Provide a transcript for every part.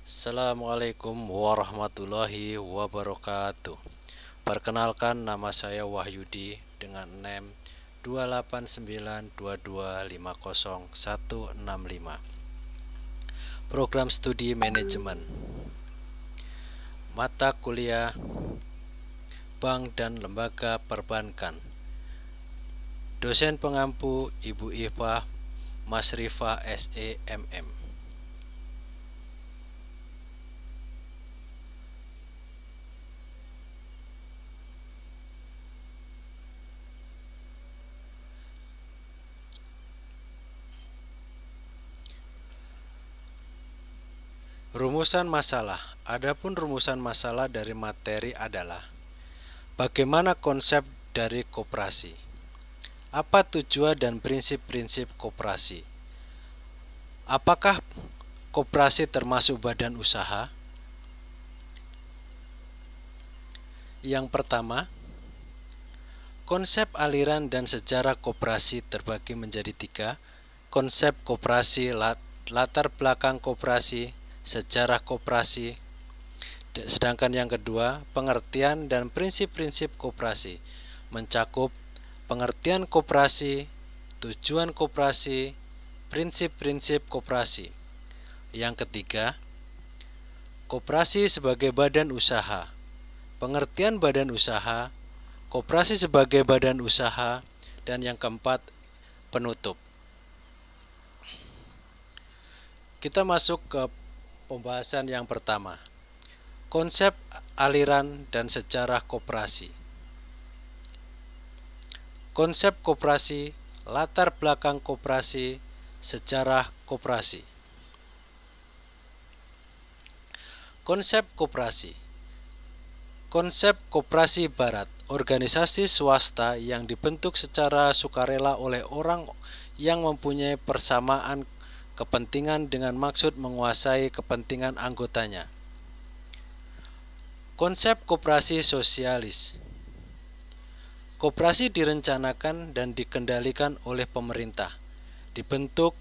Assalamualaikum warahmatullahi wabarakatuh. Perkenalkan, nama saya Wahyudi dengan NEM 28922506165. Program Studi Manajemen. Mata kuliah Bank dan Lembaga Perbankan. Dosen pengampu Ibu Iva Masrifa SEMM. Rumusan masalah. Adapun rumusan masalah dari materi adalah bagaimana konsep dari koperasi? Apa tujuan dan prinsip-prinsip koperasi? Apakah koperasi termasuk badan usaha? Yang pertama, konsep aliran dan sejarah koperasi terbagi menjadi tiga. Konsep koperasi, latar belakang koperasi, sejarah koperasi. Sedangkan yang kedua, pengertian dan prinsip-prinsip koperasi, mencakup pengertian koperasi, tujuan koperasi, prinsip-prinsip koperasi. Yang ketiga, koperasi sebagai badan usaha, pengertian badan usaha, koperasi sebagai badan usaha, dan yang keempat, penutup. Kita masuk ke pembahasan yang pertama. Konsep aliran dan sejarah koperasi. Konsep koperasi, latar belakang koperasi, sejarah koperasi. Konsep koperasi. Konsep koperasi barat, organisasi swasta yang dibentuk secara sukarela oleh orang yang mempunyai persamaan kepentingan dengan maksud menguasai kepentingan anggotanya. Konsep koperasi sosialis. Koperasi direncanakan dan dikendalikan oleh pemerintah, dibentuk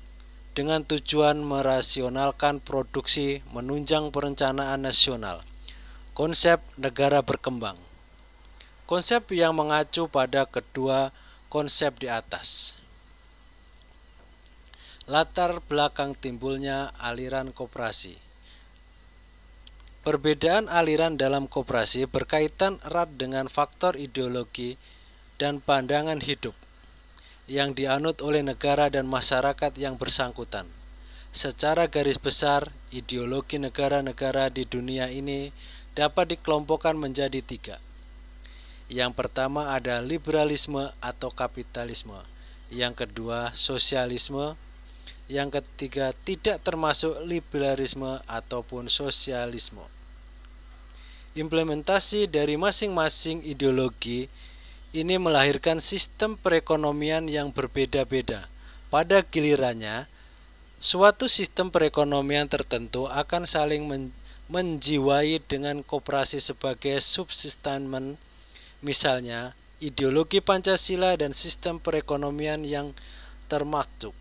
dengan tujuan merasionalkan produksi, menunjang perencanaan nasional. Konsep negara berkembang. Konsep yang mengacu pada kedua konsep di atas. Latar belakang timbulnya aliran koperasi. Perbedaan aliran dalam koperasi berkaitan erat dengan faktor ideologi dan pandangan hidup yang dianut oleh negara dan masyarakat yang bersangkutan. Secara garis besar, ideologi negara-negara di dunia ini dapat dikelompokkan menjadi tiga. Yang pertama ada liberalisme atau kapitalisme. Yang kedua sosialisme. Yang ketiga tidak termasuk liberalisme ataupun sosialisme. Implementasi dari masing-masing ideologi ini melahirkan sistem perekonomian yang berbeda-beda. Pada gilirannya, suatu sistem perekonomian tertentu akan saling menjiwai dengan koperasi sebagai subsistenmen. Misalnya, ideologi Pancasila dan sistem perekonomian yang termaktub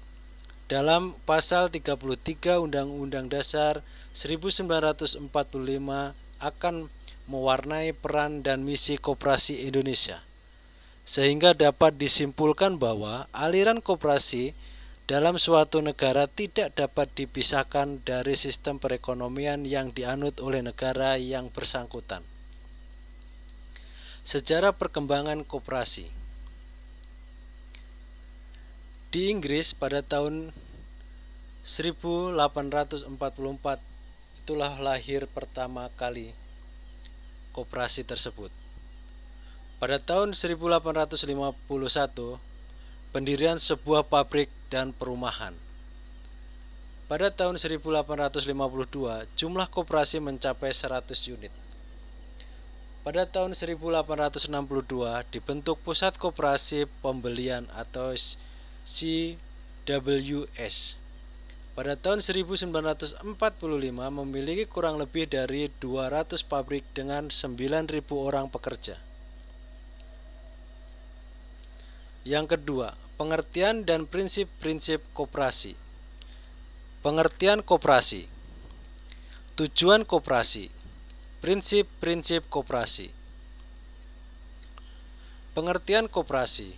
dalam pasal 33 Undang-Undang Dasar 1945 akan mewarnai peran dan misi koperasi Indonesia, sehingga dapat disimpulkan bahwa aliran koperasi dalam suatu negara tidak dapat dipisahkan dari sistem perekonomian yang dianut oleh negara yang bersangkutan. Sejarah perkembangan koperasi. Di Inggris pada tahun 1844 itulah lahir pertama kali koperasi tersebut. Pada tahun 1851 pendirian sebuah pabrik dan perumahan. Pada tahun 1852 jumlah koperasi mencapai 100 unit. Pada tahun 1862 dibentuk Pusat Koperasi Pembelian atau CWS. Pada tahun 1945 memiliki kurang lebih dari 200 pabrik dengan 9.000 orang pekerja. Yang kedua, pengertian dan prinsip-prinsip koperasi. Pengertian koperasi. Tujuan koperasi. Prinsip-prinsip koperasi. Pengertian koperasi.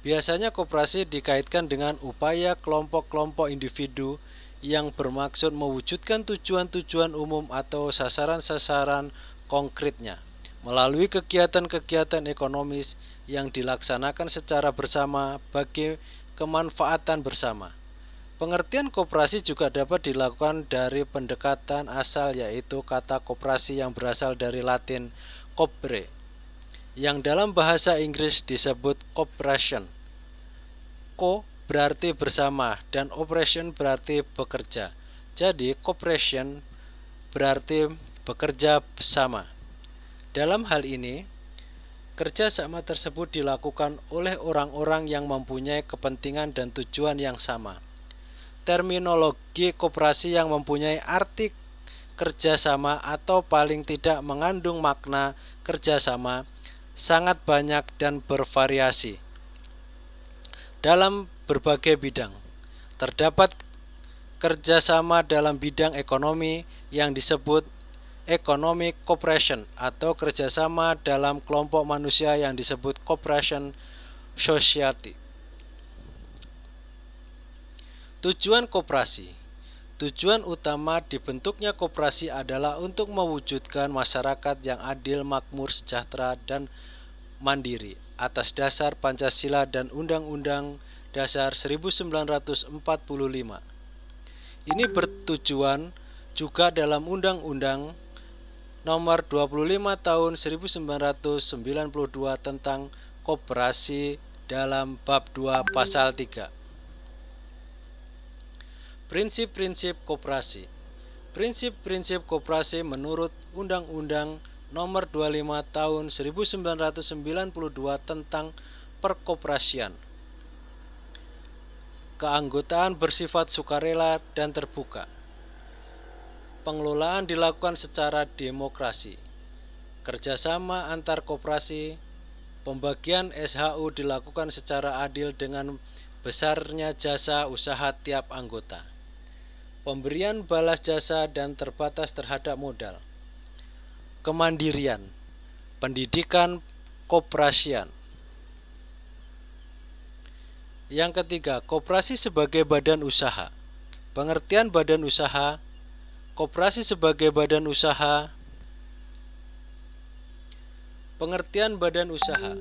Biasanya koperasi dikaitkan dengan upaya kelompok-kelompok individu yang bermaksud mewujudkan tujuan-tujuan umum atau sasaran-sasaran konkretnya melalui kegiatan-kegiatan ekonomis yang dilaksanakan secara bersama bagi kemanfaatan bersama. Pengertian koperasi juga dapat dilakukan dari pendekatan asal, yaitu kata koperasi yang berasal dari Latin "corpore", yang dalam bahasa Inggris disebut cooperation. Co berarti bersama dan operation berarti bekerja. Jadi cooperation berarti bekerja bersama. Dalam hal ini, kerja sama tersebut dilakukan oleh orang-orang yang mempunyai kepentingan dan tujuan yang sama. Terminologi koperasi yang mempunyai arti kerjasama atau paling tidak mengandung makna kerjasama sangat banyak dan bervariasi dalam berbagai bidang. Terdapat kerjasama dalam bidang ekonomi yang disebut economic cooperation atau kerjasama dalam kelompok manusia yang disebut cooperation society. Tujuan koperasi. Tujuan utama dibentuknya koperasi adalah untuk mewujudkan masyarakat yang adil, makmur, sejahtera, dan mandiri atas dasar Pancasila dan Undang-Undang Dasar 1945. Ini bertujuan juga dalam Undang-Undang Nomor 25 Tahun 1992 tentang koperasi dalam Bab 2 Pasal 3. Prinsip-prinsip koperasi. Prinsip-prinsip koperasi menurut Undang-Undang Nomor 25 Tahun 1992 tentang perkoperasian. Keanggotaan bersifat sukarela dan terbuka. Pengelolaan dilakukan secara demokrasi. Kerjasama antar koperasi. Pembagian SHU dilakukan secara adil dengan besarnya jasa usaha tiap anggota. Pemberian balas jasa dan terbatas terhadap modal. Kemandirian. Pendidikan koperasian. Yang ketiga, koperasi sebagai badan usaha. Pengertian badan usaha. Koperasi sebagai badan usaha. Pengertian badan usaha.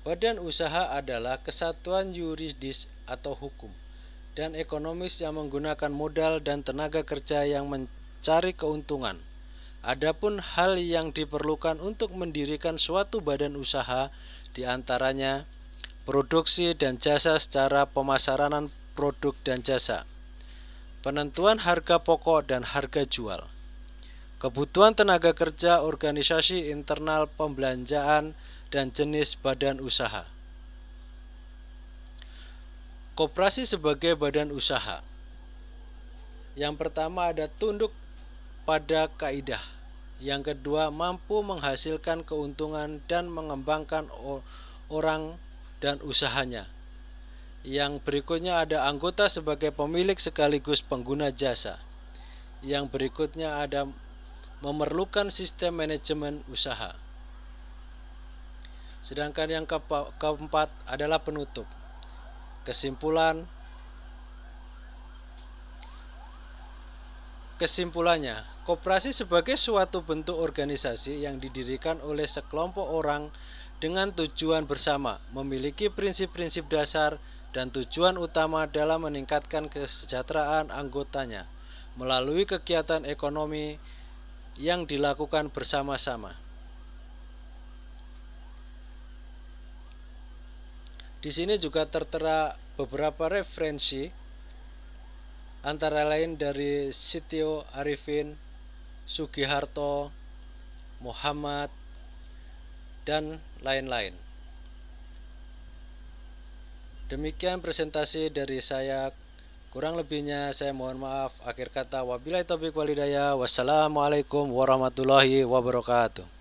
Badan usaha adalah kesatuan yuridis atau hukum dan ekonomis yang menggunakan modal dan tenaga kerja yang mencari keuntungan. Adapun hal yang diperlukan untuk mendirikan suatu badan usaha diantaranya produksi dan jasa secara pemasaran produk dan jasa, penentuan harga pokok dan harga jual, kebutuhan tenaga kerja, organisasi internal pembelanjaan, dan jenis badan usaha. Koperasi sebagai badan usaha. Yang pertama ada tunduk pada kaidah. Yang kedua mampu menghasilkan keuntungan dan mengembangkan orang dan usahanya. Yang berikutnya ada anggota sebagai pemilik sekaligus pengguna jasa. Yang berikutnya ada memerlukan sistem manajemen usaha. Sedangkan yang keempat adalah penutup. Kesimpulannya, koperasi sebagai suatu bentuk organisasi yang didirikan oleh sekelompok orang dengan tujuan bersama, memiliki prinsip-prinsip dasar dan tujuan utama dalam meningkatkan kesejahteraan anggotanya melalui kegiatan ekonomi yang dilakukan bersama-sama. Di sini juga tertera beberapa referensi, antara lain dari Sitio Arifin, Sugiharto, Muhammad, dan lain-lain. Demikian presentasi dari saya. Kurang lebihnya saya mohon maaf. Akhir kata, wabillahi taufiq wal hidayah. Wassalamualaikum warahmatullahi wabarakatuh.